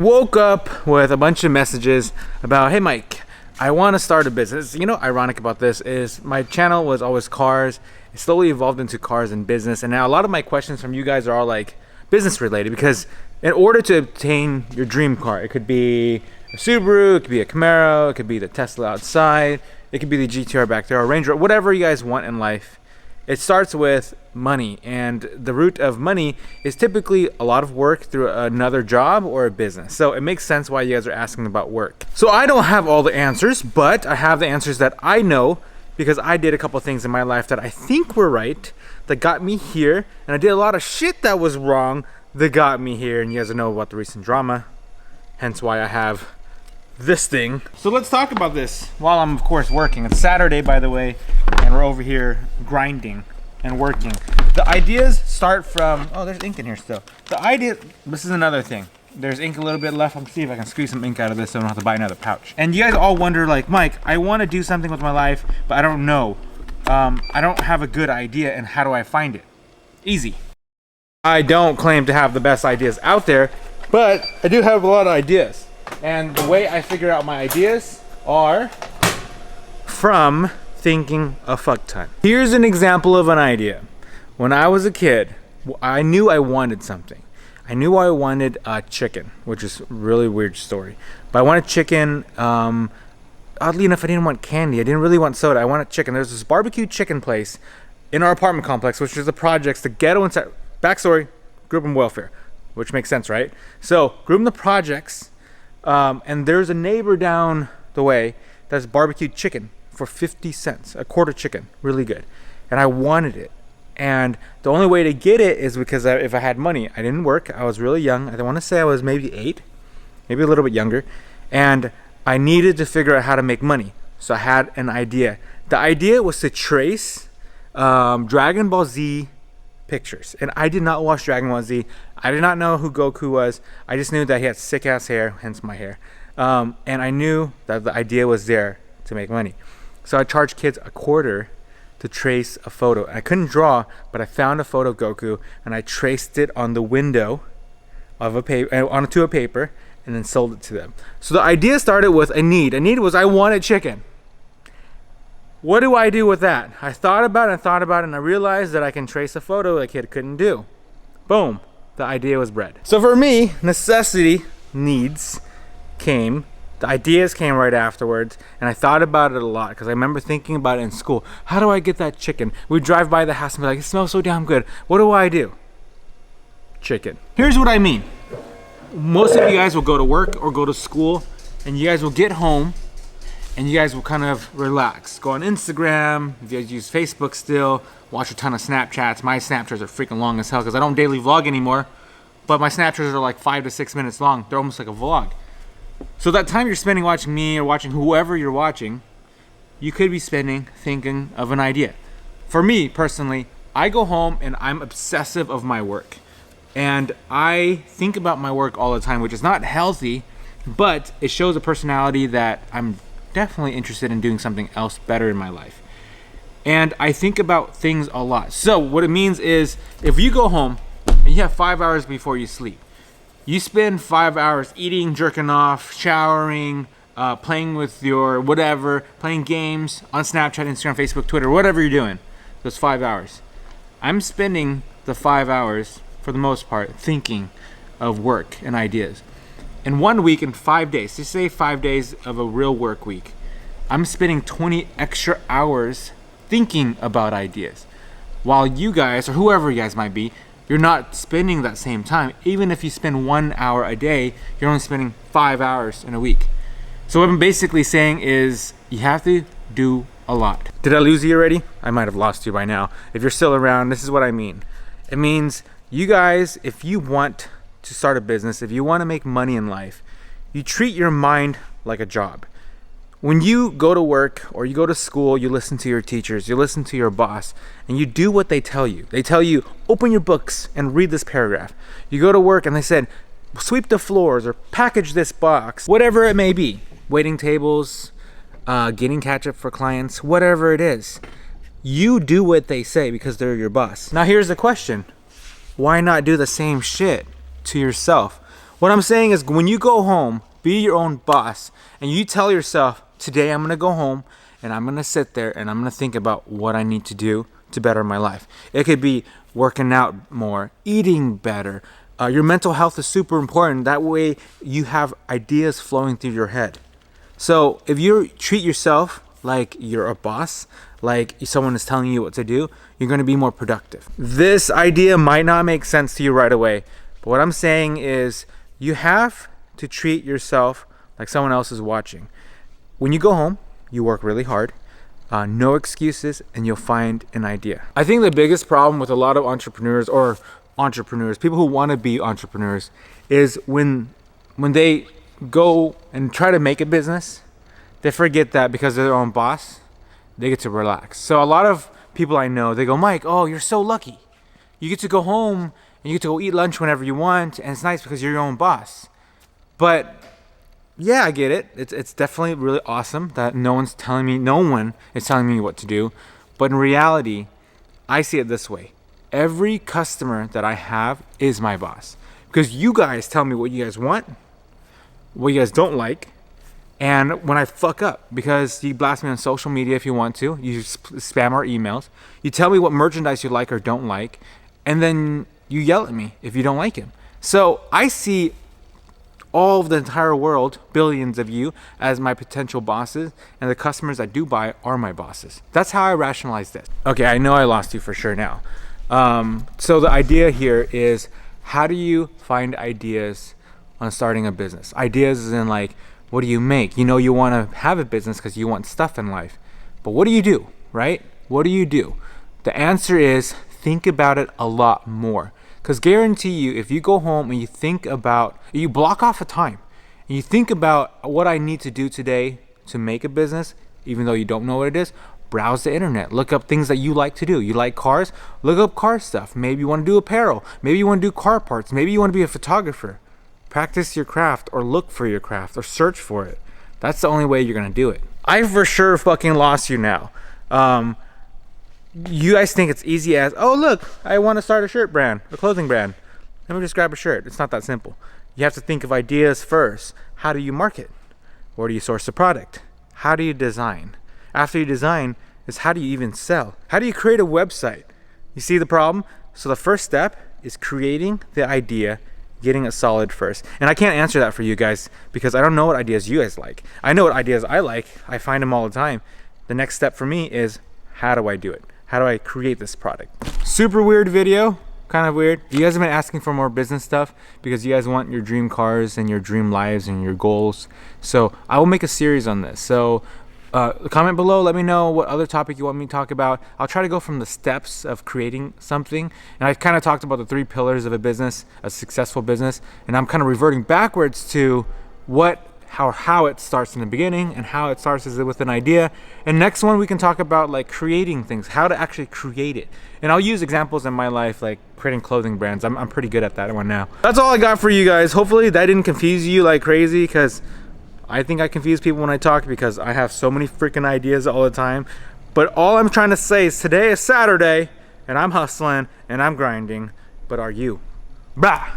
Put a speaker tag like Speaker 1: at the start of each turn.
Speaker 1: Woke up with a bunch of messages about, hey Mike, I want to start a business. You know, ironic about this is my channel was always cars. It slowly evolved into cars and business. And now a lot of my questions from you guys are all like business related, because in order to obtain your dream car, it could be a Subaru, it could be a Camaro, it could be the Tesla outside, it could be the GTR back there, or Ranger Rover, whatever you guys want in life. It starts with money, and the root of money is typically a lot of work through another job or a business. So it makes sense why you guys are asking about work. So I don't have all the answers, but I have the answers that I know, because I did a couple things in my life that I think were right, that got me here, and I did a lot of shit that was wrong that got me here, and you guys know about the recent drama, hence why I have this thing. So let's talk about this while I'm of course working. It's Saturday, by the way, and we're over here grinding and working. The ideas start from, oh, there's ink in here still. This is another thing. There's ink a little bit left. I'm gonna see if I can squeeze some ink out of this so I don't have to buy another pouch. And you guys all wonder, like, Mike, I want to do something with my life, but I don't know. I don't have a good idea, and how do I find it? Easy. I don't claim to have the best ideas out there, but I do have a lot of ideas. And the way I figure out my ideas are from thinking a fuck ton. Here's an example of an idea. When I was a kid, I knew I wanted something. I knew I wanted chicken, which is a really weird story. But I wanted chicken. Oddly enough, I didn't want candy. I didn't really want soda. I wanted chicken. There's this barbecue chicken place in our apartment complex, which is the projects, the ghetto inside. Backstory, grew up in welfare, which makes sense, right? So grew up in the projects. And there's a neighbor down the way that's barbecued chicken for 50 cents, a quarter chicken, really good. And I wanted it. And the only way to get it is because if I had money. I didn't work. I was really young. I want to say I was maybe 8, maybe a little bit younger. And I needed to figure out how to make money. So I had an idea. The idea was to trace Dragon Ball Z pictures. And I did not watch Dragon Ball Z. I did not know who Goku was. I just knew that he had sick ass hair, hence my hair. And I knew that the idea was there to make money. So I charged kids a quarter to trace a photo. I couldn't draw, but I found a photo of Goku and I traced it on the window of a paper, onto a paper, and then sold it to them. So the idea started with a need. A need was I wanted chicken. What do I do with that? I thought about it and I realized that I can trace a photo a kid couldn't do. Boom. The idea was bred. So for me, necessity, needs came. The ideas came right afterwards, and I thought about it a lot because I remember thinking about it in school. How do I get that chicken? We'd drive by the house and be like, it smells so damn good. What do I do? Chicken. Here's what I mean. Most of you guys will go to work or go to school, and you guys will get home, and you guys will kind of relax. Go on Instagram, if you guys use Facebook still, watch a ton of Snapchats. My Snapchats are freaking long as hell because I don't daily vlog anymore, but my Snapchats are like 5 to 6 minutes long. They're almost like a vlog. So that time you're spending watching me or watching whoever you're watching, you could be spending thinking of an idea. For me, personally, I go home and I'm obsessive of my work. And I think about my work all the time, which is not healthy, but it shows a personality that I'm definitely interested in doing something else better in my life. And I think about things a lot. So what it means is if you go home and you have 5 hours before you sleep, you spend 5 hours eating, jerking off, showering, playing with your whatever, playing games on Snapchat, Instagram, Facebook, Twitter, whatever you're doing, those 5 hours. I'm spending the 5 hours, for the most part, thinking of work and ideas. In 1 week, in 5 days, just say 5 days of a real work week, I'm spending 20 extra hours thinking about ideas. While you guys, or whoever you guys might be, you're not spending that same time. Even if you spend 1 hour a day, you're only spending 5 hours in a week. So what I'm basically saying is you have to do a lot. Did I lose you already? I might have lost you by now. If you're still around, this is what I mean. It means you guys, if you want to start a business, if you want to make money in life, you treat your mind like a job. When you go to work or you go to school, you listen to your teachers, you listen to your boss, and you do what they tell you. They tell you, open your books and read this paragraph. You go to work and they said, sweep the floors or package this box, whatever it may be. Waiting tables, getting catch-up for clients, whatever it is. You do what they say because they're your boss. Now here's the question. Why not do the same shit to yourself? What I'm saying is, when you go home, be your own boss, and you tell yourself, today I'm gonna go home and I'm gonna sit there and I'm gonna think about what I need to do to better my life. It could be working out more, eating better. Your mental health is super important. That way you have ideas flowing through your head. So if you treat yourself like you're a boss, like someone is telling you what to do, you're going to be more productive. This idea might not make sense to you right away, but what I'm saying is you have to treat yourself like someone else is watching. When you go home, you work really hard, no excuses, and you'll find an idea. I think the biggest problem with a lot of entrepreneurs, people who want to be entrepreneurs, is when they go and try to make a business, they forget that because they're their own boss, they get to relax. So a lot of people I know, they go, Mike, oh, you're so lucky. You get to go home and you get to go eat lunch whenever you want, and it's nice because you're your own boss. But yeah, I get it. It's definitely really awesome that no one is telling me what to do. But in reality, I see it this way. Every customer that I have is my boss. Because you guys tell me what you guys want, what you guys don't like, and when I fuck up, because you blast me on social media if you want to, you spam our emails, you tell me what merchandise you like or don't like, and then you yell at me if you don't like it. So I see all of the entire world, billions of you, as my potential bosses, and the customers that do buy are my bosses. That's how I rationalize this. Okay, I know I lost you for sure now. So the idea here is, how do you find ideas on starting a business? Ideas is in like, what do you make? You know, you want to have a business because you want stuff in life. But what do you do, right? What do you do? The answer is, think about it a lot more. Because guarantee you, if you go home and you block off a time, and you think about what I need to do today to make a business, even though you don't know what it is, browse the internet, look up things that you like to do. You like cars? Look up car stuff. Maybe you want to do apparel. Maybe you want to do car parts. Maybe you want to be a photographer. Practice your craft, or look for your craft, or search for it. That's the only way you're going to do it. I for sure fucking lost you now. You guys think it's easy as, oh look, I want to start a shirt brand, a clothing brand. Let me just grab a shirt. It's not that simple. You have to think of ideas first. How do you market? Where do you source the product? How do you design? After you design, is how do you even sell? How do you create a website? You see the problem? So the first step is creating the idea, getting it solid first. And I can't answer that for you guys because I don't know what ideas you guys like. I know what ideas I like. I find them all the time. The next step for me is, how do I do it? How do I create this product? Super weird video, kind of weird. You guys have been asking for more business stuff because you guys want your dream cars and your dream lives and your goals. So I will make a series on this. So comment below, let me know what other topic you want me to talk about. I'll try to go from the steps of creating something. And I kind of talked about the 3 pillars of a business, a successful business. And I'm kind of reverting backwards to how it starts in the beginning and how it starts is with an idea. And next one we can talk about like creating things, how to actually create it. And I'll use examples in my life like creating clothing brands. I'm pretty good at that one now. That's all I got for you guys. Hopefully that didn't confuse you like crazy, because I think I confuse people when I talk because I have so many freaking ideas all the time. But all I'm trying to say is, today is Saturday and I'm hustling and I'm grinding. But are you? Blah.